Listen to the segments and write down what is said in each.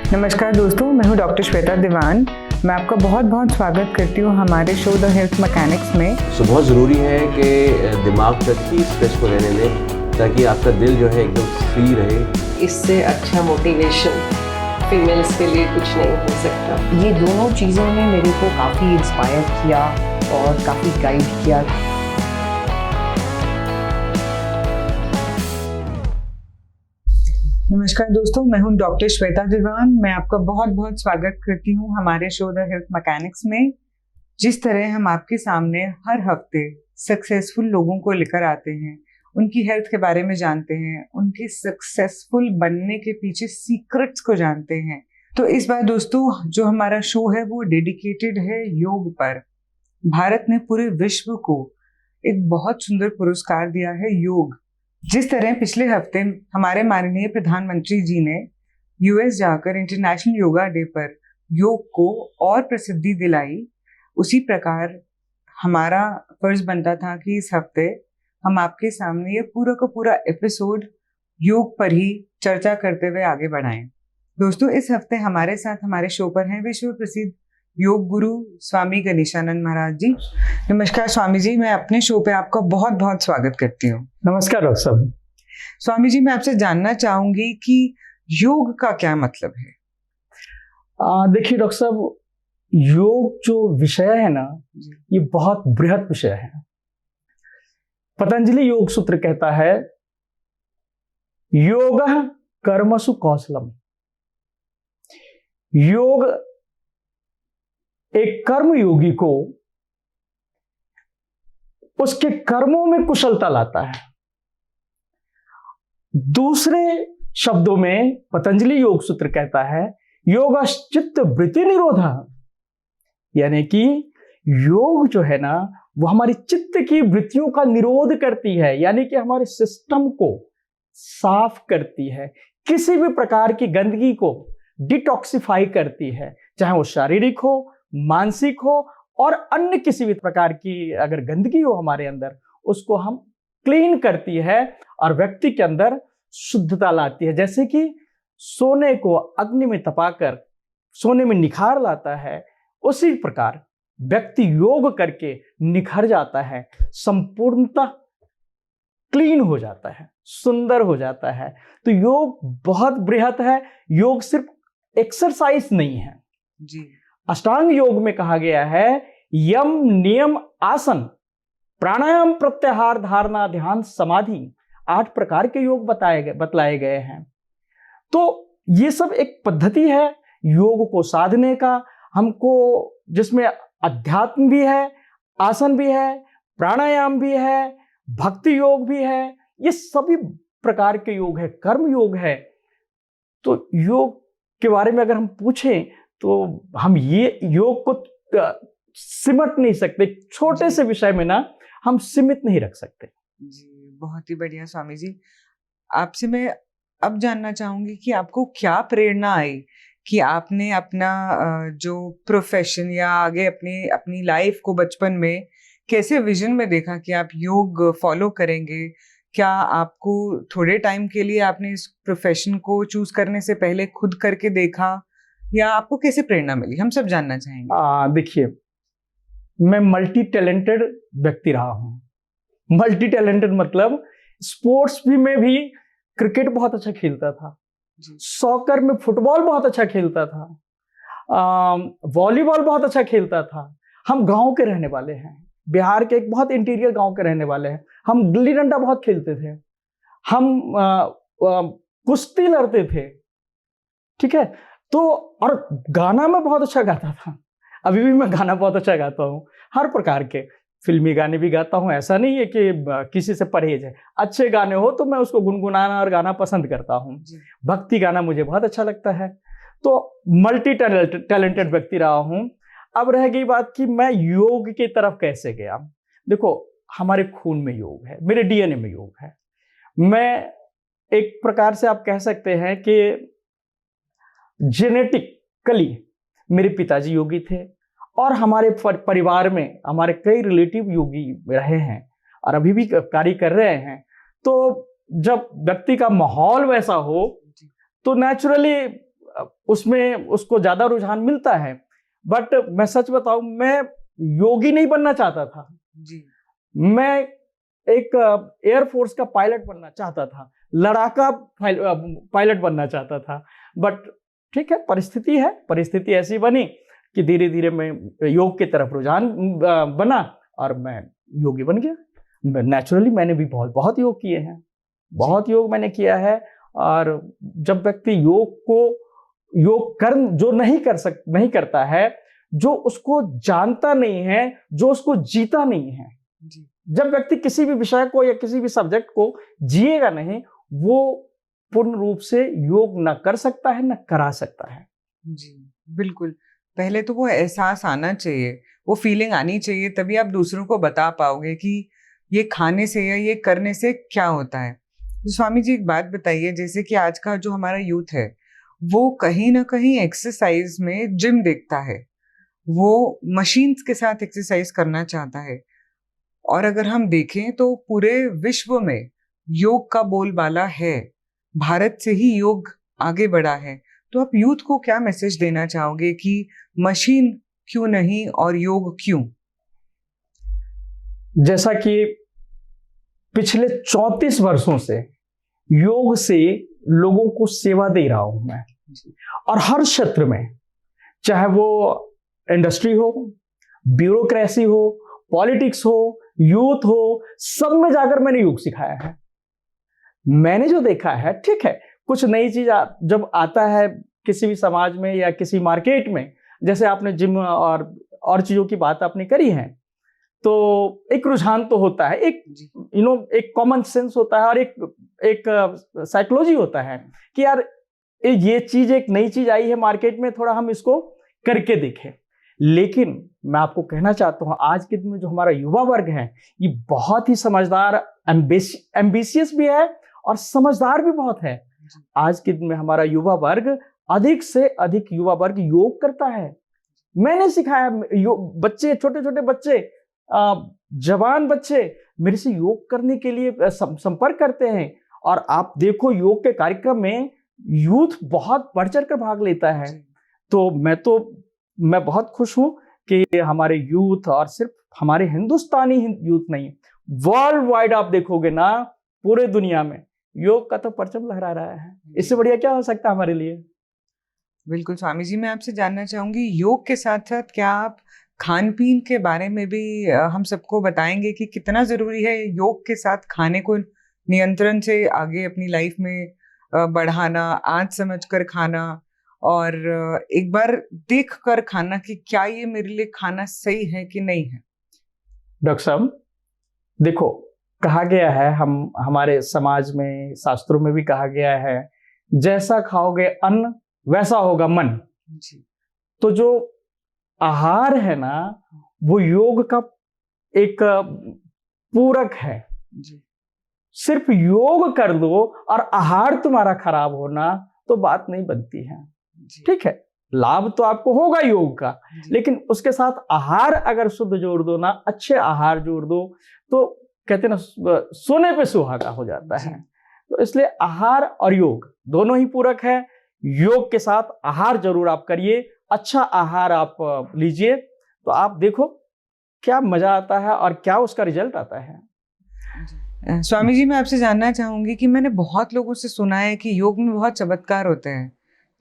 नमस्कार दोस्तों, मैं हूं डॉक्टर श्वेता दीवान। मैं आपका बहुत बहुत स्वागत करती हूं हमारे शो द हेल्थ मैकेनिक्स में। बहुत ज़रूरी है कि दिमाग तक ही स्ट्रेस को रहने दें ताकि आपका दिल जो है एकदम फ्री रहे। इससे अच्छा मोटिवेशन फीमेल्स के लिए कुछ नहीं हो सकता। ये दोनों चीज़ों ने मेरे को काफ़ी इंस्पायर किया और काफ़ी गाइड किया। नमस्कार दोस्तों, मैं हूं डॉक्टर श्वेता दीवान। मैं आपका बहुत बहुत स्वागत करती हूं हमारे शो द हेल्थ मैकेनिक्स में। जिस तरह हम आपके सामने हर हफ्ते सक्सेसफुल लोगों को लेकर आते हैं, उनकी हेल्थ के बारे में जानते हैं, उनके सक्सेसफुल बनने के पीछे सीक्रेट्स को जानते हैं, तो इस बार दोस्तों जो हमारा शो है वो डेडिकेटेड है योग पर। भारत ने पूरे विश्व को एक बहुत सुंदर पुरस्कार दिया है, योग। जिस तरह पिछले हफ्ते हमारे माननीय प्रधानमंत्री जी ने यूएस जाकर इंटरनेशनल योगा डे पर योग को और प्रसिद्धि दिलाई, उसी प्रकार हमारा फर्ज बनता था कि इस हफ्ते हम आपके सामने ये पूरा का पूरा एपिसोड योग पर ही चर्चा करते हुए आगे बढ़ाएं। दोस्तों, इस हफ्ते हमारे साथ हमारे शो पर हैं विश्व प्रसिद्ध योग गुरु स्वामी गणेशानंद महाराज जी। नमस्कार स्वामी जी, मैं अपने शो पे आपका बहुत बहुत स्वागत करती हूँ। नमस्कार डॉक्टर साहब। स्वामी जी, मैं आपसे जानना चाहूंगी कि योग का क्या मतलब है? देखिए डॉक्टर साहब, योग जो विषय है ना, ये बहुत बृहद विषय है। पतंजलि योग सूत्र कहता है, योगः कर्मसु कौशलम। योग एक कर्म योगी को उसके कर्मों में कुशलता लाता है। दूसरे शब्दों में पतंजलि योग सूत्र कहता है, योगश्चित्त वृत्ति निरोधः, यानी कि योग जो है ना वो हमारी चित्त की वृत्तियों का निरोध करती है, यानी कि हमारे सिस्टम को साफ करती है, किसी भी प्रकार की गंदगी को डिटॉक्सिफाई करती है, चाहे वो शारीरिक हो, मानसिक हो और अन्य किसी भी प्रकार की अगर गंदगी हो हमारे अंदर, उसको हम क्लीन करती है और व्यक्ति के अंदर शुद्धता लाती है। जैसे कि सोने को अग्नि में तपाकर सोने में निखार लाता है, उसी प्रकार व्यक्ति योग करके निखर जाता है, संपूर्णतः क्लीन हो जाता है, सुंदर हो जाता है। तो योग बहुत बृहत है। योग सिर्फ एक्सरसाइज नहीं है जी। अष्टांग योग में कहा गया है, यम नियम आसन प्राणायाम प्रत्याहार धारणा ध्यान समाधि, 8 प्रकार के योग बतलाए गए हैं। तो ये सब एक पद्धति है योग को साधने का, हमको जिसमें अध्यात्म भी है, आसन भी है, प्राणायाम भी है, भक्ति योग भी है, ये सभी प्रकार के योग है, कर्म योग है। तो योग के बारे में अगर हम पूछें तो हम ये योग को सिमट नहीं सकते, छोटे से विषय में ना हम सीमित नहीं रख सकते। जी, बहुत ही बढ़िया स्वामी जी। आपसे मैं अब जानना चाहूंगी कि आपको क्या प्रेरणा आई कि आपने अपना जो प्रोफेशन या आगे अपनी लाइफ को बचपन में कैसे विजन में देखा कि आप योग फॉलो करेंगे? क्या आपको थोड़े टाइम के लिए आपने इस प्रोफेशन को चूज करने से पहले खुद करके देखा, या आपको कैसे प्रेरणा मिली? हम सब जानना चाहेंगे। देखिए, मैं मल्टी टैलेंटेड व्यक्ति रहा हूं। मल्टी टैलेंटेड मतलब स्पोर्ट्स भी में भी क्रिकेट बहुत अच्छा खेलता था, सॉकर में फुटबॉल बहुत अच्छा खेलता था, वॉलीबॉल बहुत अच्छा खेलता था। हम गांव के रहने वाले हैं, बिहार के एक बहुत इंटीरियर गांव के रहने वाले हैं। हम गिल्ली डंडा बहुत खेलते थे, हम कुश्ती लड़ते थे, ठीक है। तो और गाना मैं बहुत अच्छा गाता था, अभी भी मैं गाना बहुत अच्छा गाता हूँ, हर प्रकार के फिल्मी गाने भी गाता हूँ। ऐसा नहीं है कि किसी से परहेज है, अच्छे गाने हो तो मैं उसको गुनगुनाना और गाना पसंद करता हूँ। भक्ति गाना मुझे बहुत अच्छा लगता है। तो मल्टी टैलेंटेड व्यक्ति रहा हूँ। अब रह गई बात कि मैं योग की तरफ कैसे गया। देखो, हमारे खून में योग है, मेरे डीएनए में योग है। मैं एक प्रकार से आप कह सकते हैं कि जेनेटिकली मेरे पिताजी योगी थे और हमारे परिवार में हमारे कई रिलेटिव योगी रहे हैं और अभी भी कार्य कर रहे हैं। तो जब व्यक्ति का माहौल वैसा हो तो नेचुरली उसमें उसको ज्यादा रुझान मिलता है। बट मैं सच बताऊं, मैं योगी नहीं बनना चाहता था जी। मैं एक एयरफोर्स का पायलट बनना चाहता था, लड़ाका पायलट बनना चाहता था। बट ठीक है, परिस्थिति ऐसी बनी कि धीरे धीरे मैं योग की तरफ रुझान बना और मैं योगी बन गया। नेचुरली मैंने भी बहुत योग किए हैं, बहुत योग मैंने किया है। और जब व्यक्ति योग जो नहीं करता है, जो उसको जानता नहीं है, जो उसको जीता नहीं है, जब व्यक्ति किसी भी विषय को या किसी भी सब्जेक्ट को जिएगा नहीं, वो पूर्ण रूप से योग न कर सकता है, न करा सकता है। जी बिल्कुल। पहले तो वो एहसास आना चाहिए, वो फीलिंग आनी चाहिए, तभी आप दूसरों को बता पाओगे कि ये खाने से या ये करने से क्या होता है। तो स्वामी जी एक बात बताइए, जैसे कि आज का जो हमारा यूथ है वो कहीं ना कहीं एक्सरसाइज में जिम देखता है, वो मशीन्स के साथ एक्सरसाइज करना चाहता है। और अगर हम देखें तो पूरे विश्व में योग का बोलबाला है, भारत से ही योग आगे बढ़ा है। तो आप यूथ को क्या मैसेज देना चाहोगे कि मशीन क्यों नहीं और योग क्यों? जैसा कि पिछले 34 वर्षों से योग से लोगों को सेवा दे रहा हूं मैं, और हर क्षेत्र में, चाहे वो इंडस्ट्री हो, ब्यूरोक्रेसी हो, पॉलिटिक्स हो, यूथ हो, सब में जाकर मैंने योग सिखाया है। मैंने जो देखा है, ठीक है, कुछ नई चीज जब आता है किसी भी समाज में या किसी मार्केट में, जैसे आपने जिम और चीजों की बात आपने करी है, तो एक रुझान तो होता है, एक कॉमन सेंस होता है और एक साइकोलॉजी होता है कि यार ये चीज, एक नई चीज आई है मार्केट में, थोड़ा हम इसको करके देखें। लेकिन मैं आपको कहना चाहता हूं, आज के दिन में जो हमारा युवा वर्ग है, ये बहुत ही समझदार, एम्बिशियस भी है और समझदार भी बहुत है। आज के दिन में हमारा युवा वर्ग, अधिक से अधिक युवा वर्ग योग करता है। मैंने सिखाया, बच्चे, छोटे छोटे बच्चे, जवान बच्चे मेरे से योग करने के लिए संपर्क करते हैं। और आप देखो, योग के कार्यक्रम में यूथ बहुत बढ़ चढ़ कर भाग लेता है। तो मैं बहुत खुश हूं कि हमारे यूथ, और सिर्फ हमारे हिंदुस्तानी यूथ नहीं, वर्ल्ड वाइड आप देखोगे ना, पूरे दुनिया में योग का तो परचम लहरा रहा है। इससे बढ़िया क्या हो सकता है हमारे लिए? बिल्कुल स्वामी जी, मैं आपसे जानना चाहूंगी, योग के साथ साथ क्या आप खान पीन के बारे में भी हम सबको बताएंगे कि कितना जरूरी है योग के साथ खाने को नियंत्रण से आगे अपनी लाइफ में बढ़ाना, आज समझ कर खाना और एक बार देख कर खाना कि क्या ये मेरे लिए खाना सही है कि नहीं है? डॉक्टर साहब देखो, कहा गया है, हमारे समाज में, शास्त्रों में भी कहा गया है, जैसा खाओगे अन्न वैसा होगा मन। जी। तो जो आहार है ना, वो योग का एक पूरक है। जी। सिर्फ योग कर लो और आहार तुम्हारा खराब होना तो बात नहीं बनती है। ठीक है, लाभ तो आपको होगा योग का, लेकिन उसके साथ आहार अगर शुद्ध जोड़ दो ना, अच्छे आहार जोड़ दो, तो कहते ना सोने पे सुहागा हो जाता है। तो इसलिए आहार और योग दोनों ही पूरक है। योग के साथ आहार जरूर आप करिए, अच्छा आहार आप लीजिए, तो आप देखो क्या मजा आता है और क्या उसका रिजल्ट आता है। स्वामी जी, मैं आपसे जानना चाहूंगी कि मैंने बहुत लोगों से सुना है कि योग में बहुत चमत्कार होते हैं,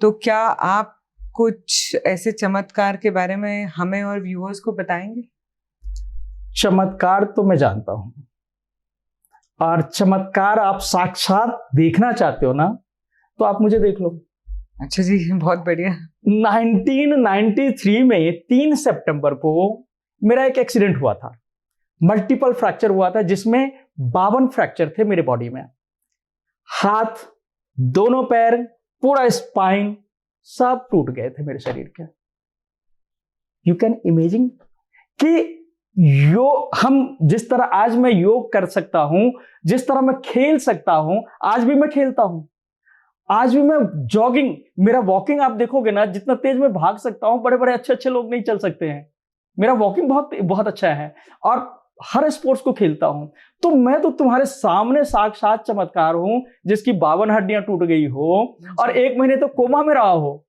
तो क्या आप कुछ ऐसे चमत्कार के बारे में हमें और व्यूअर्स को बताएंगे? चमत्कार तो मैं जानता हूं, और चमत्कार आप साक्षात देखना चाहते हो ना, तो आप मुझे देख लो। अच्छा जी, बहुत बढ़िया। 1993 में 3 सितंबर को मेरा एक एक्सीडेंट हुआ था, मल्टीपल फ्रैक्चर हुआ था, जिसमें 52 फ्रैक्चर थे मेरे बॉडी में। हाथ, दोनों पैर, पूरा स्पाइन सब टूट गए थे मेरे शरीर के। यू कैन इमेजिन कि हम जिस तरह आज मैं योग कर सकता हूं, जिस तरह मैं खेल सकता हूं, आज भी मैं खेलता हूं, आज भी मैं जॉगिंग, मेरा वॉकिंग आप देखोगे ना, जितना तेज मैं भाग सकता हूं, बड़े बड़े अच्छे लोग नहीं चल सकते हैं। मेरा वॉकिंग बहुत अच्छा है, और हर स्पोर्ट्स को खेलता हूं। तो मैं तो तुम्हारे सामने साक्षात चमत्कार हूं, जिसकी 52 हड्डियां टूट गई हो और 1 महीने तो कोमा में रहा हो।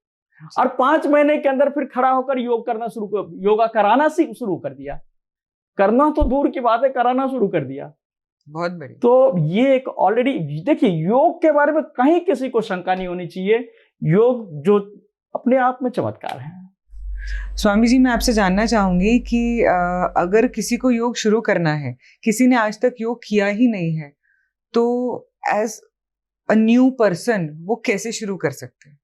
और 5 महीने के अंदर फिर खड़ा होकर योगा कराना शुरू कर दिया। करना तो दूर की बात है, कराना शुरू कर दिया। बहुत बढ़िया। तो ये एक ऑलरेडी देखिए, योग के बारे में कहीं किसी को शंका नहीं होनी चाहिए। योग जो अपने आप में चमत्कार है। स्वामी जी, मैं आपसे जानना चाहूंगी कि अगर किसी को योग शुरू करना है, किसी ने आज तक योग किया ही नहीं है, तो एज अ न्यू पर्सन वो कैसे शुरू कर सकते हैं?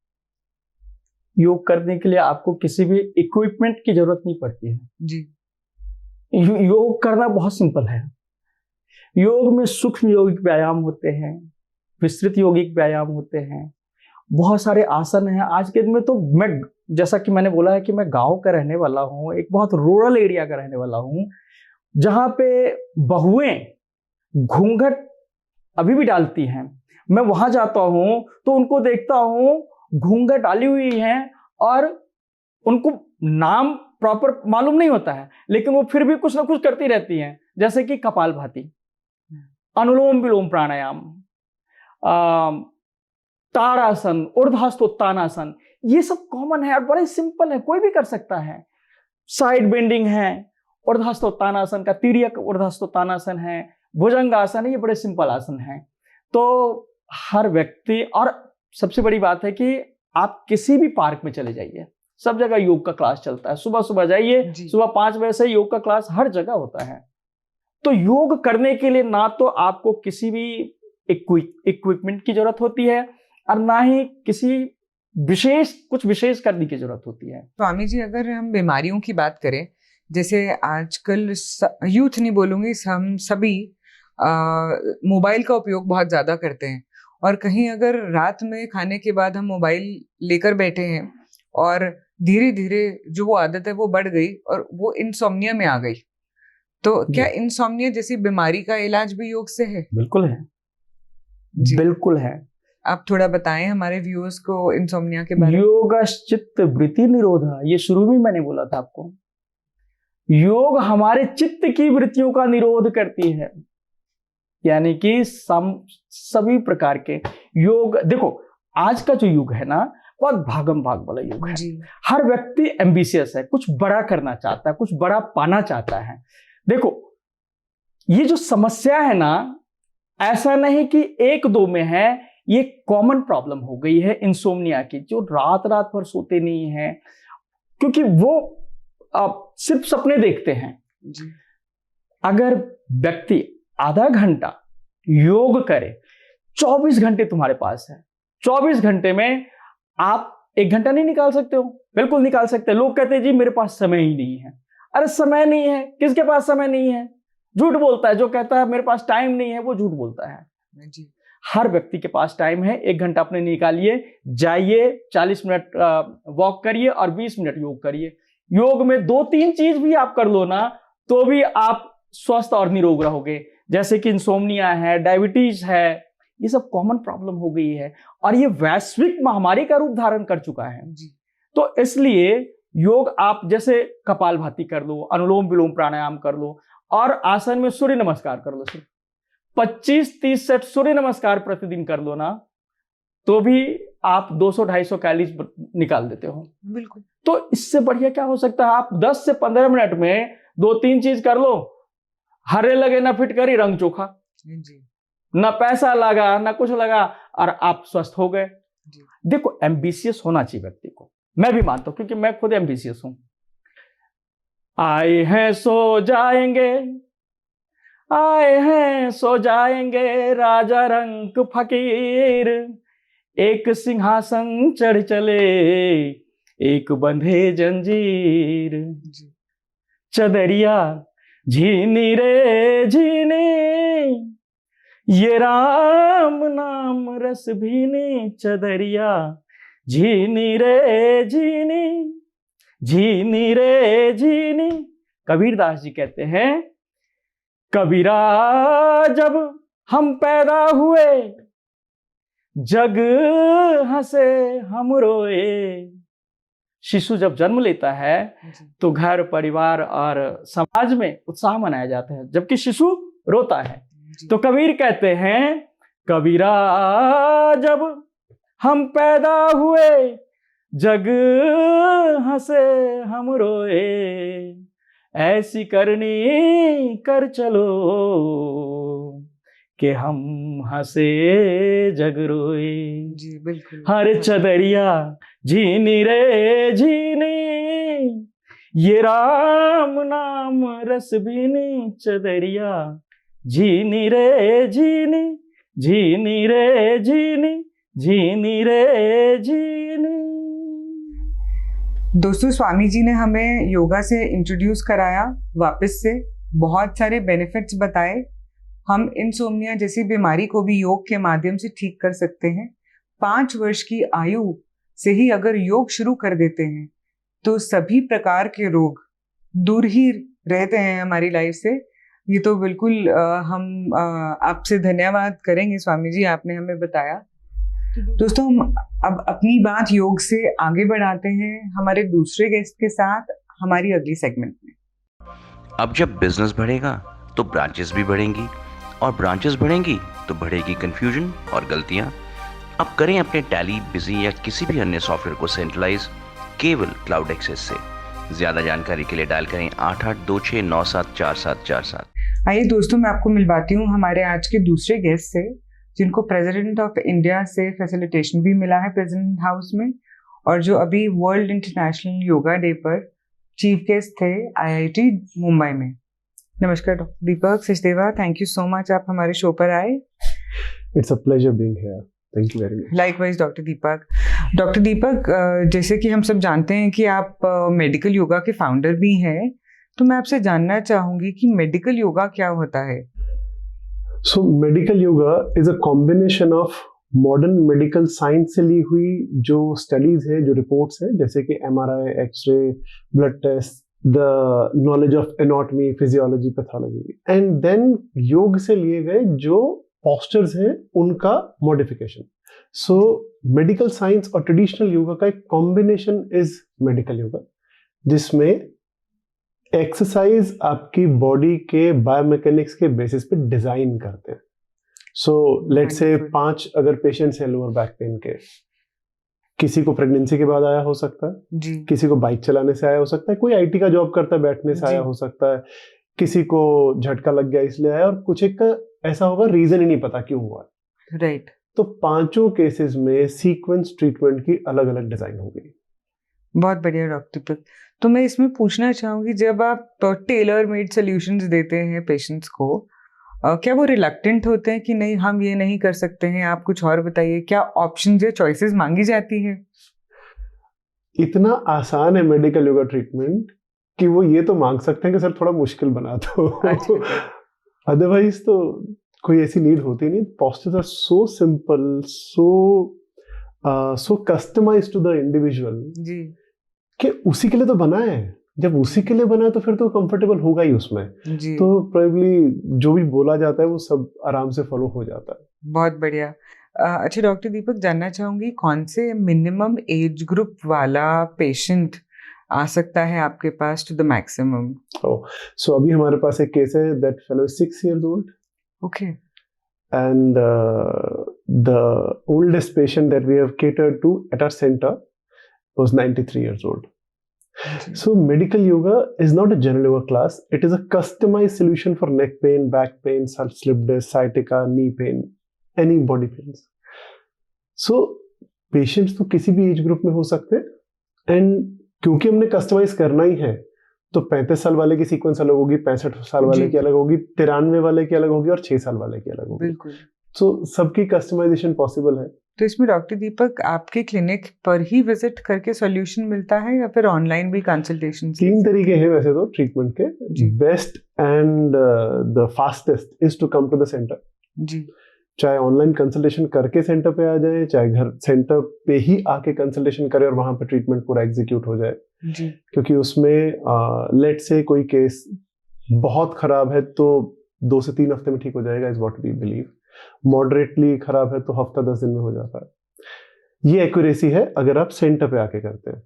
योग करने के लिए आपको किसी भी इक्विपमेंट की जरूरत नहीं पड़ती है जी। योग करना बहुत सिंपल है। योग में सूक्ष्म योगिक व्यायाम होते हैं, विस्तृत योगिक व्यायाम होते हैं, बहुत सारे आसन हैं। आज के दिन में तो मैं, जैसा कि मैंने बोला है कि मैं गांव का रहने वाला हूं, एक बहुत रूरल एरिया का रहने वाला हूं, जहां पे बहुएं घूंघट अभी भी डालती हैं। मैं वहां जाता हूं तो उनको देखता हूं, घूंघट डाली हुई हैं और उनको नाम प्रॉपर मालूम नहीं होता है, लेकिन वो फिर भी कुछ ना कुछ करती रहती हैं, जैसे कि कपालभाति, अनुलोम विलोम प्राणायाम, ताड़ासन, ऊर्ध्वाधोत्तानासन, ये सब कॉमन है और बड़े सिंपल है, कोई भी कर सकता है। साइड बेंडिंग है, ऊर्ध्वाधोत्तानासन का तिर्यक ऊर्ध्वाधोत्तानासन है, भुजंगासन है, ये बड़े सिंपल आसन हैं। तो हर व्यक्ति, और सबसे बड़ी बात है कि आप किसी भी पार्क में चले जाइए, सब जगह योग का क्लास चलता है। सुबह सुबह जाइए, सुबह 5 बजे से योग का क्लास हर जगह होता है। तो योग करने के लिए ना तो आपको किसी भी इक्विपमेंट की जरूरत होती है और ना ही किसी कुछ विशेष करने की जरूरत होती है। स्वामी जी, अगर हम बीमारियों की बात करें, जैसे आजकल यूथ नहीं बोलूंगी, हम सभी मोबाइल का उपयोग बहुत ज्यादा करते हैं, और कहीं अगर रात में खाने के बाद हम मोबाइल लेकर बैठे हैं और धीरे धीरे जो वो आदत है वो बढ़ गई और वो इंसोम्निया में आ गई, तो क्या इंसोम्निया जैसी बीमारी का इलाज भी योग से है? बिल्कुल है जी, बिल्कुल है। आप थोड़ा बताएं हमारे व्यूअर्स को इंसोम्निया के बारे में। योगश्चित्त वृत्ति निरोधा, ये शुरू में मैंने बोला था आपको। योग हमारे चित्त की वृत्तियों का निरोध करती है, यानी कि सभी प्रकार के योग। देखो, आज का जो युग है ना, बहुत भागम भाग वाला युग है। हर व्यक्ति एम्बिशियस है, कुछ बड़ा करना चाहता है, कुछ बड़ा पाना चाहता है। देखो, ये जो समस्या है ना, ऐसा नहीं कि 1-2 में है, ये कॉमन प्रॉब्लम हो गई है इंसोम्निया की, जो रात रात भर सोते नहीं है, क्योंकि वो सिर्फ सपने देखते हैं। अगर व्यक्ति आधा घंटा योग करे, 24 घंटे तुम्हारे पास है, 24 घंटे में आप 1 घंटा नहीं निकाल सकते हो? बिल्कुल निकाल सकते हैं। लोग कहते हैं जी मेरे पास समय ही नहीं है। अरे समय नहीं है, किसके पास समय नहीं है? झूठ बोलता है जो कहता है मेरे पास टाइम नहीं है, वो झूठ बोलता है जी। हर व्यक्ति के पास टाइम है। 1 घंटा अपने निकालिए, जाइए 40 मिनट वॉक करिए और 20 मिनट योग करिए। योग में 2-3 चीज भी आप कर लो ना, तो भी आप स्वस्थ और निरोग रहोगे। जैसे कि इंसोम्निया है, डायबिटीज है, ये सब कॉमन प्रॉब्लम हो गई है और ये वैश्विक महामारी का रूप धारण कर चुका है जी। तो इसलिए योग आप जैसे कपालभाति कर लो, अनुलोम विलोम प्राणायाम कर लो और आसन में सूर्य नमस्कार कर लो। सिर्फ 25-30 सेट सूर्य नमस्कार प्रतिदिन कर लो ना, तो भी आप 200-250 कैलोरीज निकाल देते हो। बिल्कुल। तो इससे बढ़िया क्या हो सकता है? आप 10 से 15 मिनट में 2-3 चीज कर लो, हरे लगे ना फिटकरी रंग चोखा जी, ना पैसा लगा ना कुछ लगा और आप स्वस्थ हो गए। देखो, एम्बिशियस होना चाहिए व्यक्ति को, मैं भी मानता हूं क्योंकि मैं खुद एम्बिशियस हूं। आए हैं सो जाएंगे, आए हैं सो जाएंगे, राजा रंग फकीर, एक सिंहासन चढ़ चले, एक बंधे जंजीर, चदरिया झीनी रे झीनी, ये राम नाम रस भीनी, चदरिया झीनी रे झीनी, झीनी रे झीनी। कबीरदास जी कहते हैं, कबीरा जब हम पैदा हुए, जग हंसे हम रोए। शिशु जब जन्म लेता है तो घर परिवार और समाज में उत्साह मनाया जाता है, जबकि शिशु रोता है। तो कबीर कहते हैं, कबीरा जब हम पैदा हुए, जग हंसे हम रोए, ऐसी करनी कर चलो कि हम हंसे जग रोए। जी बिल्कुल। हर चदरिया झीनी रे झीनी, ये राम नाम रस भीनी, चदरिया झीनी रे झीनी, झीनी रे झीनी, झीनी रे झीनी। दोस्तों, स्वामी जी ने हमें योगा से इंट्रोड्यूस कराया, वापस से बहुत सारे बेनिफिट्स बताए। हम इंसोम्निया जैसी बीमारी को भी योग के माध्यम से ठीक कर सकते हैं। 5 वर्ष की आयु से ही अगर योग शुरू कर देते हैं तो सभी प्रकार के रोग दूर ही रहते हैं हमारी लाइफ से। ये तो बिल्कुल हम आपसे धन्यवाद करेंगे स्वामी जी, आपने हमें बताया। दोस्तों, हम अब अपनी बात योग से आगे बढ़ाते हैं हमारे दूसरे गेस्ट के साथ हमारी अगली सेगमेंट में। अब जब बिजनेस बढ़ेगा तो ब्रांचेस भी बढ़ेंगी, और ब्रांचेस बढ़ेंगी तो बढ़ेगी कंफ्यूजन और गलतियां। अब करें अपने टैली, बिजी या किसी भी अन्य सॉफ्टवेयर को सेंट्रलाइज केवल क्लाउड एक्सेस से। ज्यादा जानकारी के लिए डायल करें 8826974747। आइए दोस्तों, मैं आपको मिलवाती हूँ हमारे आज के दूसरे गेस्ट से, जिनको प्रेसिडेंट ऑफ इंडिया से फैसिलिटेशन भी मिला है प्रेसिडेंट हाउस में, और जो अभी वर्ल्ड इंटरनेशनल योगा डे पर चीफ गेस्ट थे IIT मुंबई में। नमस्कार doctor Deepak Sachdeva, thank you so much आप हमारे शो पर आए। It's a pleasure being here, thank you very much. Likewise doctor Deepak. Doctor Deepak, जैसे कि हम सब जानते हैं कि आप मेडिकल योगा के फाउंडर भी हैं, तो मैं आपसे जानना चाहूंगी कि मेडिकल योगा क्या होता है। So medical yoga is a combination of modern medical science से ली हुई जो स्टडीज है, जो रिपोर्ट्स है, जैसे कि MRI, x ray, blood test, the knowledge of anatomy, physiology, pathology, and then yoga से लिए गए जो पोस्चर्स हैं उनका मॉडिफिकेशन। सो मेडिकल साइंस और ट्रेडिशनल योगा का एक कॉम्बिनेशन इज मेडिकल योगा, जिसमें एक्सरसाइज आपकी बॉडी के बायोमैकेनिक्स के बेसिस पे डिजाइन करते हैं। सो लेट्स से 5 अगर पेशेंट्स हैं लोअर बैक पेन के, किसी को प्रेगनेंसी के बाद आया हो सकता है जी, किसी को बाइक चलाने से आया हो सकता है, कोई IT का जॉब करता है बैठने से आया हो सकता है, किसी को झटका लग गया इसलिए आया, और कुछ एक का ऐसा होगा रीजन ही नहीं पता क्यों हुआ। राइट। तो 5 केसेस में सीक्वेंस ट्रीटमेंट की अलग अलग डिजाइन होगी। बहुत बढ़िया डॉक्टर दीपक। तो मैं इसमें पूछना चाहूंगी, जब आप टेलर मेड सॉल्यूशंस देते हैं पेशेंट्स को, क्या वो रिलक्टेंट होते हैं कि नहीं हम ये नहीं कर सकते हैं, आप कुछ और बताइए, क्या ऑप्शंस या चॉइसेस मांगी जाती है? इतना आसान है मेडिकल योगा ट्रीटमेंट कि वो ये तो मांग सकते हैं कि सर थोड़ा मुश्किल बना दो। अदरवाइज तो कोई ऐसी नीड होती नहीं। Postures are so simple, so customized to the individual जी कि उसी के लिए तो बना है। जब उसी के लिए बना है तो फिर तो कंफर्टेबल होगा ही उसमें। जी, तो प्रोबेबली जो भी बोला जाता है वो सब आराम से फॉलो हो जाता है। बहुत बढ़िया। अच्छा डॉक्टर दीपक, जानना चाहूंगी कौन से मिनिमम एज ग्रुप वाला पेशेंट आ सकता है आपके पास टू द मैक्सिमम? सो अभी हमारे पास एक केस है, that fellow is 6 years old. Okay. And the oldest patient that we have catered to at our center was 93 years old. So medical yoga is not a general yoga class. It is a customized solution for neck pain, back pain, slip disc, sciatica, knee pain, any body pains. So patients तो किसी भी age group में हो सकते हैं, and क्योंकि हमने customise करना ही है तो 35 साल वाले की सीक्वेंस अलग होगी, 65 साल वाले की अलग होगी, 93 वाले की अलग होगी और 6 साल वाले की अलग होगी। बिल्कुल। तो सबकी कस्टमाइजेशन पॉसिबल है। तो इसमें डॉक्टर दीपक आपके क्लिनिक पर ही विजिट करके सॉल्यूशन मिलता है या फिर ऑनलाइन भी कंसल्टेशन? 3 तरीके हैं वैसे तो ट्रीटमेंट के। Best and the fastest is to come to the centre. जी, चाहे ऑनलाइन कंसल्टेशन करके सेंटर पे आ जाए, चाहे घर सेंटर पे ही आके कंसल्टेशन करें और वहां पे ट्रीटमेंट पूरा एग्जीक्यूट हो जाए। जी, क्योंकि उसमें लेट से कोई केस बहुत खराब है तो 2 से 3 हफ्ते में ठीक हो जाएगा, is what we believe. Moderately खराब है तो हफ्ता 10 दिन में हो जाता है। ये एक्यूरेसी है अगर आप सेंटर पे आके करते हैं।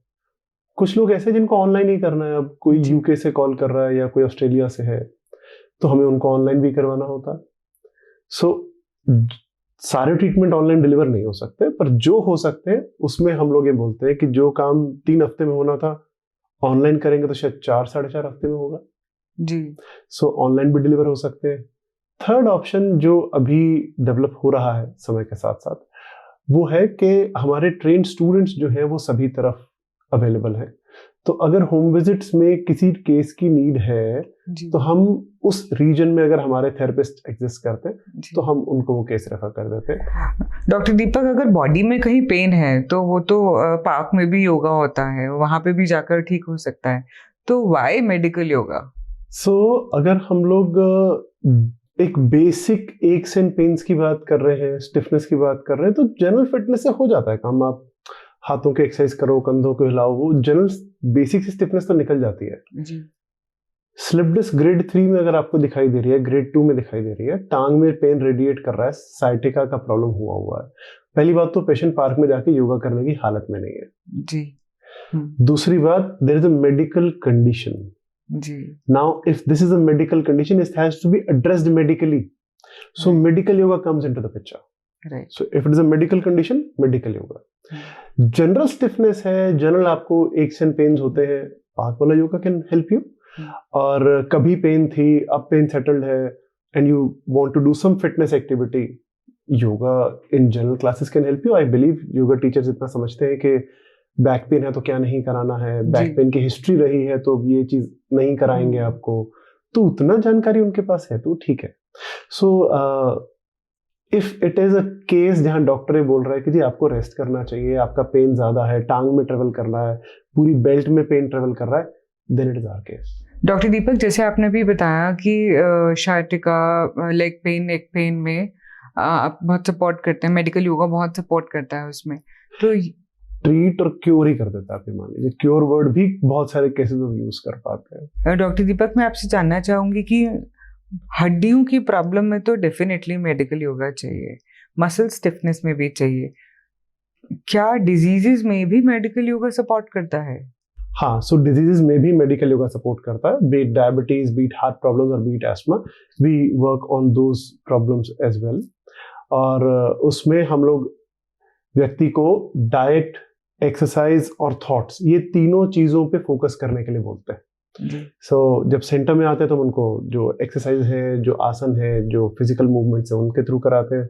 कुछ लोग ऐसे जिनको ऑनलाइन ही करना है, अब कोई यूके से कॉल कर रहा है या कोई ऑस्ट्रेलिया से है तो हमें उनको ऑनलाइन भी करवाना होता है। सो सारे ट्रीटमेंट ऑनलाइन डिलीवर नहीं हो सकते, पर जो हो सकते हैं उसमें हम लोग ये बोलते हैं कि जो काम 3 हफ्ते में होना था ऑनलाइन करेंगे तो शायद 4-4.5 हफ्ते में होगा। जी। सो ऑनलाइन भी डिलीवर हो सकते हैं। थर्ड ऑप्शन जो अभी डेवलप हो रहा है समय के साथ साथ, वो है कि हमारे ट्रेन स्टूडेंट्स जो हैं वो सभी तरफ अवेलेबल हैं। तो अगर होम विजिट्स में किसी केस की नीड है जी। तो हम उस रीजन में अगर हमारे थेरेपिस्ट एग्जिस्ट करते हैं जी। तो हम उनको वो केस रेफर कर देते हैं। डॉक्टर दीपक, अगर बॉडी में कहीं पेन है तो वो तो पार्क में भी योगा होता है, वहां पे भी जाकर ठीक हो सकता है, तो व्हाई मेडिकल योगा? सो अगर हम लोग एक बेसिक एक्स एंड पेन्स की बात कर रहे हैं, स्टिफनेस की बात कर रहे हैं, तो जनरल फिटनेस से हो जाता है काम। आप हाथों के एक्सरसाइज करो, कंधों को हिलाओ, वो जनरल बेसिक स्टिफनेस तो निकल जाती है। जी। स्लिप डिस्क ग्रेड 3 में अगर आपको दिखाई दे रही है, ग्रेड 2 में दिखाई दे रही है, टांग में पेन रेडिएट कर रहा है, साइटिका का प्रॉब्लम हुआ है, पहली बात तो पेशेंट पार्क में जाके योगा करने की हालत में नहीं है। जी। दूसरी बात, there is a medical condition. जी। Now, if this is a medical condition, it has to be addressed medically. So, Right. medical yoga comes into the picture. Right. So, if it is a medical condition, medical yoga. General stiffness है, general आपको aches and pains होते हैं, park वाला yoga can help you. और कभी pen थी, अब pen settled है, and you want to do some fitness activity, yoga in general classes can help you. I believe yoga teachers इतना समझते हैं कि बैक पेन है तो क्या नहीं कराना है, बैक पेन की हिस्ट्री रही है तो ये चीज नहीं कराएंगे आपको, तो उतना जानकारी उनके पास है तो ठीक है। So if it is a case जहां डॉक्टर ये बोल रहा है कि जी आपको रेस्ट करना चाहिए, आपका पेन ज्यादा है, टांग में ट्रेवल कर रहा है, पूरी बेल्ट में पेन ट्रेवल कर रहा है, then it is our case. Doctor Deepak, जैसे आपने भी बताया कि sciatica, leg pain, neck pain में आप बहुत सपोर्ट करते हैं, मेडिकल योगा बहुत सपोर्ट करता है उसमें, तो ट्रीट और क्योर ही कर देता है। आप ये मान लीजिए क्योर वर्ड भी बहुत सारे केसेस में यूज कर पाते हैं। डॉक्टर दीपक, मैं आपसे जानना चाहूंगी कि हड्डियों की प्रॉब्लम में तो डेफिनेटली मेडिकल योगा चाहिए, मसल स्टिफनेस में भी चाहिए, क्या डिजीजेस में भी मेडिकल योगा सपोर्ट करता है? हाँ, सो डिजीजेस में भी मेडिकल योगा सपोर्ट करता है, beat diabetes, beat heart problems और beat asthma, we work on those problems as well. और उसमें हम लोग व्यक्ति को डाइट, एक्सरसाइज और थॉट्स, ये तीनों चीजों पे फोकस करने के लिए बोलते हैं। सो जब सेंटर में आते हैं तो उनको जो एक्सरसाइज है, जो आसन है, जो फिजिकल मूवमेंट्स है, उनके थ्रू कराते हैं।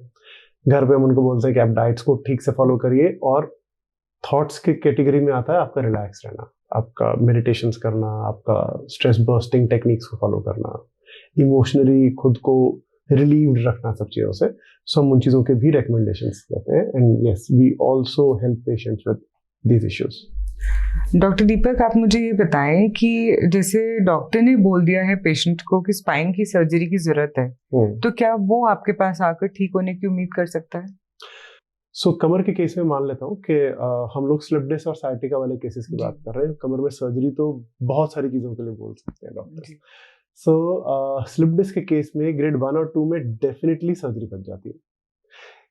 घर पे हम उनको बोलते हैं कि आप डाइट्स को ठीक से फॉलो करिए, और थॉट्स की कैटेगरी में आता है आपका रिलैक्स रहना, आपका मेडिटेशंस करना, आपका स्ट्रेस बर्स्टिंग टेक्निक्स को फॉलो करना, इमोशनली खुद को रिलीव्ड रखना सब चीज़ों से। सो हम उन चीज़ों के भी रिकमेंडेशंस देते हैं, and yes, we also help patients with these issues. Doctor Deepak, आप मुझे ये बताएं कि जैसे डॉक्टर ने बोल दिया है पेशेंट को कि स्पाइन की सर्जरी की जरूरत है, तो क्या वो आपके पास आकर ठीक होने की उम्मीद कर सकता है? सो कमर के केस में मान लेता हूँ कि हम लोग स्लिप डिस्क और साइटिका वाले केसेस की बात कर रहे हैं। कमर में सर्जरी तो बहुत सारी चीज़ों के लिए बोल सकते हैं डॉक्टर। सो स्लिप डिस्क के केस में ग्रेड 1 और 2 में डेफिनेटली सर्जरी बच जाती है।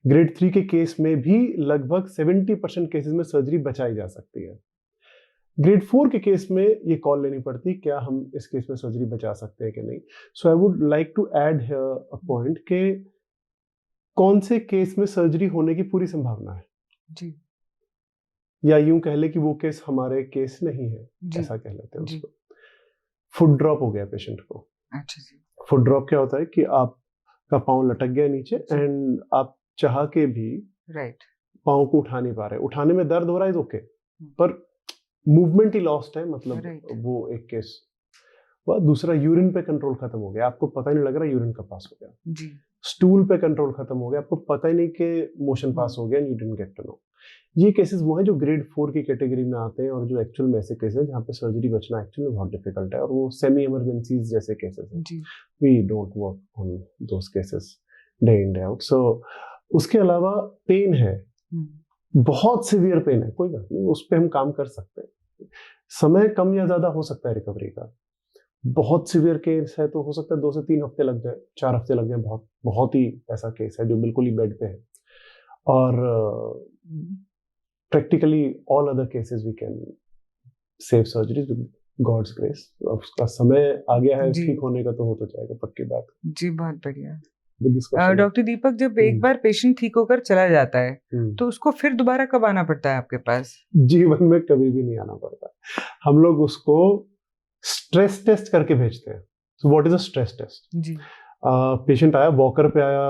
ग्रेड 3 के केस में भी लगभग 70% केसेस में सर्जरी बचाई जा सकती है। ग्रेड 4 के केस में ये कॉल लेनी पड़ती है क्या हम इस केस में सर्जरी बचा सकते हैं कि नहीं। So I would like to add here a point कि कौन से केस में सर्जरी होने की पूरी संभावना है जी, या यूं कह ले कि वो केस हमारे केस नहीं है, ऐसा कह लेते हैं उसको। फुट ड्रॉप हो गया पेशेंट को। अच्छा जी। फुट ड्रॉप क्या होता है कि आपका पाँव लटक गया नीचे एंड आप चाह के भी पाँव को उठा नहीं पा रहे, उठाने में दर्द हो रहा है ओके, पर मूवमेंट ही लॉस्ट है, मतलब वो एक केस। वह दूसरा, यूरिन पे कंट्रोल खत्म हो गया, आपको पता ही नहीं लग रहा यूरिन का पास हो गया जी। स्टूल पे कंट्रोल खत्म हो गया, आपको पता ही नहीं कि मोशन पास हो गया, you didn't get to know. ये केसेस वो हैं जो ग्रेड 4 की कैटेगरी में आते हैं, और जो एक्चुअल में ऐसे केसेस हैं जहाँ पे सर्जरी बचना एक्चुअली बहुत डिफिकल्ट है, और वो सेमी इमरजेंसीज जैसे केसेस हैं। We don't work on those cases day in day out. So उसके अलावा पेन है, बहुत सीवियर पेन है, कोई बात नहीं, उस पर हम काम कर सकते हैं। समय कम या ज्यादा हो सकता है रिकवरी का। बहुत सीवियर केस है तो हो सकता है 2 से 3 हफ्ते लग जाए, 4 हफ्ते लग जाए, बहुत ही ऐसा केस है जो बिल्कुल ही बेड पे है। और practically all other cases we can save surgeries with God's grace. उसका समय आ गया है ठीक होने का, तो हो तो जाएगा, पक्की बात। जी, बहुत बढ़िया। with this question. डॉक्टर दीपक, जब एक बार पेशेंट ठीक होकर चला जाता है हम्म। तो उसको फिर दोबारा कब आना पड़ता है आपके पास? जीवन में कभी भी नहीं आना पड़ता। हम लोग उसको स्ट्रेस टेस्ट करके भेजते हैं। So what is a stress test? जी। पेशेंट आया, वॉकर पे आया,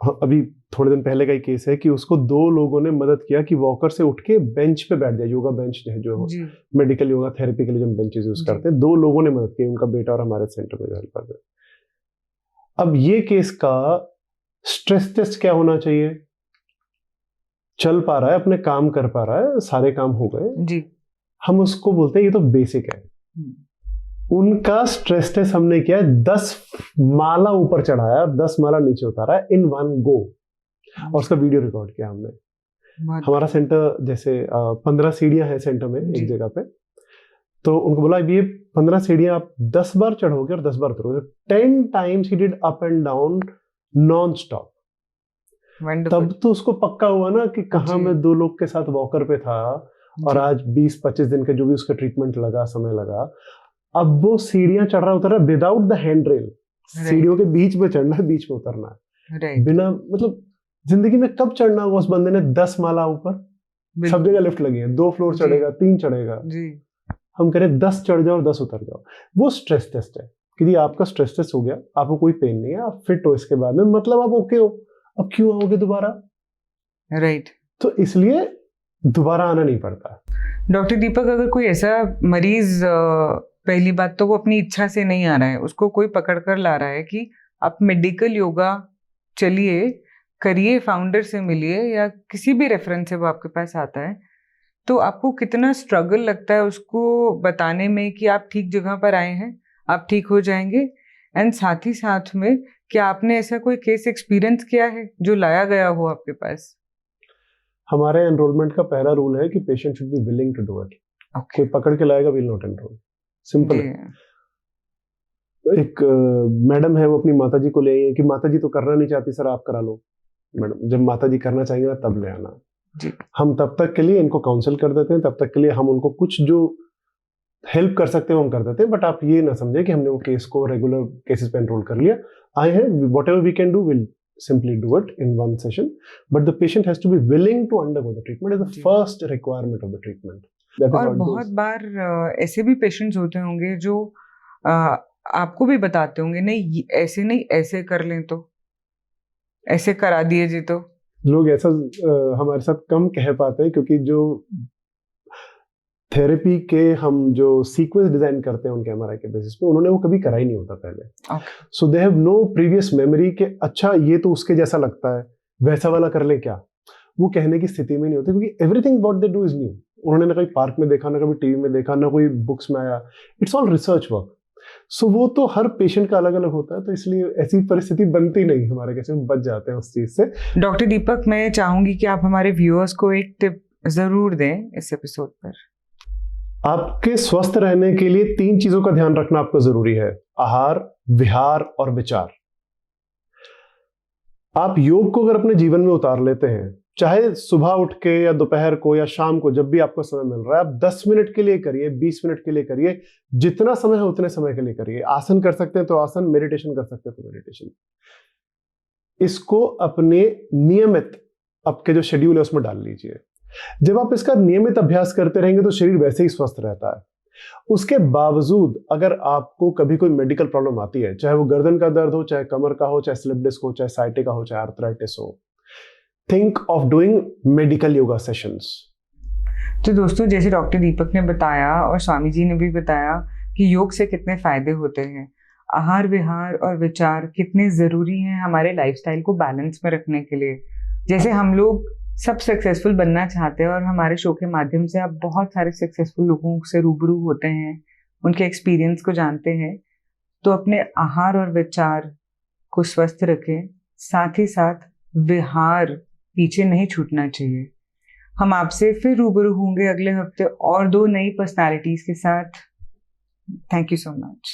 अभी थोड़े दिन पहले का ही केस है कि उसको 2 लोगों ने मदद किया कि वॉकर से उठ के बेंच पे बैठ जाए। योगा बेंच है जो जी। मेडिकल योगा थेरेपी के लिए जो हम बेंचेस यूज करते हैं, 2 लोगों ने मदद की, उनका बेटा और हमारे सेंटर में जो हेल्पर है। अब ये केस का स्ट्रेस टेस्ट क्या होना चाहिए? चल पा रहा है, अपने काम कर पा रहा है, सारे काम हो गए, जी। हम उसको बोलते हैं ये तो बेसिक है। उनका स्ट्रेस टेस्ट हमने किया, 10 माला ऊपर चढ़ाया और 10 माला नीचे उतारा इन वन गो, और उसका वीडियो रिकॉर्ड किया हमने। हमारा सेंटर जैसे 15 सीढ़ियां हैं सेंटर में एक जगह पे, तो उनको बोला ये 15 सीढ़ियां आप 10 बार चढ़ोगे और 10 बार उतरोगे। 10 times he did up and down non stop. तब तो उसको पक्का हुआ ना कि कहाँ मैं 2 लोग के साथ वॉकर पे था, और आज 20-25 दिन का जो भी उसका ट्रीटमेंट लगा, समय लगा, अब वो सीढ़ियां चढ़ रहा उतर रहा विदाउट द हैंड रेल। सीढ़ियों के बीच में चढ़ना है, बीच में उतरना है, बिना मतलब जिंदगी में कब चढ़ना होगा उस बंदे ने 10 माला ऊपर, सब जगह लिफ्ट लगी है, 2 फ्लोर चढ़ेगा, 3 चढ़ेगा, हम करें 10 चढ़ जाओ और 10 उतर जाओ। वो स्ट्रेस टेस्ट है कि जी आपका स्ट्रेस टेस्ट हो गया, आपको कोई पेन नहीं है, आप फिट हो इसके बाद में, मतलब आप ओके हो, अब क्यों आओगे दोबारा? राइट। तो इसलिए दोबारा आना नहीं पड़ता। डॉक्टर दीपक, अगर कोई ऐसा मरीज, पहली बात तो वो अपनी इच्छा से नहीं आ रहा है, उसको कोई पकड़ कर ला रहा है कि आप मेडिकल योगा चलिए, करिए, फाउंडर से मिलिए, या किसी भी रेफरेंस से वो आपके पास आता है, तो आपको कितना स्ट्रगल लगता है उसको बताने में कि आप ठीक जगह पर आए हैं, आप ठीक हो जाएंगे? एंड साथ ही साथ में क्या आपने ऐसा कोई केस एक्सपीरियंस किया है जो लाया गया हो आपके पास? हमारे एनरोलमेंट का पहला रूल है कि patient should be willing to do it. कोई पकड़ के लाएगा, विल नॉट एनरोल। सिंपल है। एक मैडम है, वो अपनी माताजी को ले आई है कि माताजी तो करना नहीं चाहती, सर आप करा लो। मैडम, जब माताजी करना चाहेंगे ना तब ले आना जी। हम तब तक के लिए इनको काउंसिल कर देते हैं, तब तक के लिए हम उनको कुछ जो हेल्प कर सकते हैं हम कर देते हैं। बट आप ये ना समझे कि हमने वो केस को रेगुलर केसेस पे एनरोल कर लिया। आए हैं, whatever we can do will simply do it in one session, but the patient has to be willing to undergo the treatment. Is the first requirement of the treatment. और बहुत बार ऐसे भी patients होते होंगे जो आपको भी बताते होंगे, नहीं ऐसे नहीं, ऐसे कर लें, तो ऐसे करा दिए जी। तो लोग ऐसा हमारे साथ कम कह पाते हैं, क्योंकि जो थेरेपी के हम जो सीक्वेंस डिजाइन करते हैं उनके एमआरआई के बेसिस पे, उन्होंने वो कभी करा ही नहीं होता पहले। So they have no previous memory के अच्छा ये तो उसके जैसा लगता है, वैसा वाला कर ले क्या, वो कहने की स्थिति में नहीं होते, क्योंकि everything what they do is new. उन्होंने ना कहीं पार्क में देखा, ना कभी टीवी में देखा, ना कोई बुक्स में आया, इट्स ऑल रिसर्च वर्क। सो वो तो हर पेशेंट का अलग अलग होता है, तो इसलिए ऐसी परिस्थिति बनती नहीं, हमारे कैसे बच जाते हैं उस चीज से। डॉक्टर दीपक, मैं चाहूंगी कि आप हमारे व्यूअर्स को एक टिप जरूर दें इस एपिसोड पर। आपके स्वस्थ रहने के लिए 3 चीजों का ध्यान रखना आपको जरूरी है: आहार, विहार और विचार। आप योग को अगर अपने जीवन में उतार लेते हैं, चाहे सुबह उठ के या दोपहर को या शाम को, जब भी आपको समय मिल रहा है, आप 10 मिनट के लिए करिए, 20 मिनट के लिए करिए, जितना समय है उतने समय के लिए करिए। आसन कर सकते हैं तो आसन, मेडिटेशन कर सकते हैं तो मेडिटेशन। इसको अपने नियमित आपके जो शेड्यूल है उसमें डाल लीजिए। जब आप इसका नियमित अभ्यास करते रहेंगे तो शरीर वैसे ही स्वस्थ रहता है। उसके बावजूद अगर आपको कभी कोई मेडिकल प्रॉब्लम आती है, चाहे वो गर्दन का दर्द हो, चाहे कमर का हो, चाहे स्लिप डिस्क हो, चाहे साइटिका हो, चाहे आर्थराइटिस हो, think of doing medical yoga sessions. तो दोस्तों, जैसे डॉक्टर दीपक ने बताया और स्वामी जी ने भी बताया कि योग से कितने फायदे होते हैं, आहार विहार और विचार कितने जरूरी हैं हमारे लाइफस्टाइल को बैलेंस में रखने के लिए। जैसे हम लोग सब सक्सेसफुल बनना चाहते हैं और हमारे शो के माध्यम से आप बहुत सारे सक्सेसफुल लोगों से रूबरू होते हैं, उनके एक्सपीरियंस को जानते हैं, तो अपने आहार और विचार को स्वस्थ रखें, साथ ही साथ विहार पीछे नहीं छूटना चाहिए। हम आपसे फिर रूबरू होंगे अगले हफ्ते और 2 नई पर्सनालिटीज के साथ। Thank you so much.